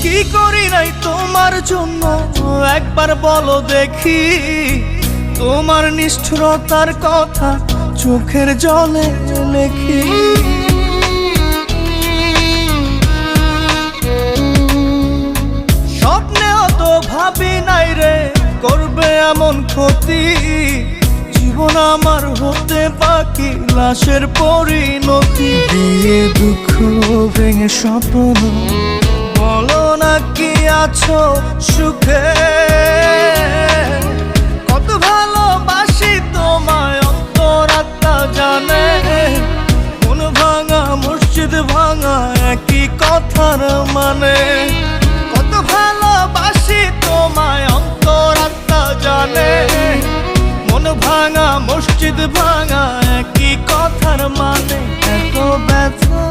কি করি নাই তোমার জন্য একবার বলো দেখি, তোমার নিষ্ঠুরতার কথা চোখের জলে লেখি। স্বপ্নেও তো ভাবি নাই রে করবে এমন ক্ষতি, জীবন আমার হতে বাকি লাশের পরিণতি। দিয়ে দুঃখ ভেঙে স্বপ্ন বলো না কি আছো সুখে, কত ভালোবাসি তোমায় অন্তরাত্মা জানে। মন ভাঙা মসজিদ ভাঙা একই কথার মানে, কত ভালোবাসি তোমায় অন্তরাত্মা জানে। মন ভাঙা মসজিদ ভাঙা একই কথার মানে, এত ব্যথা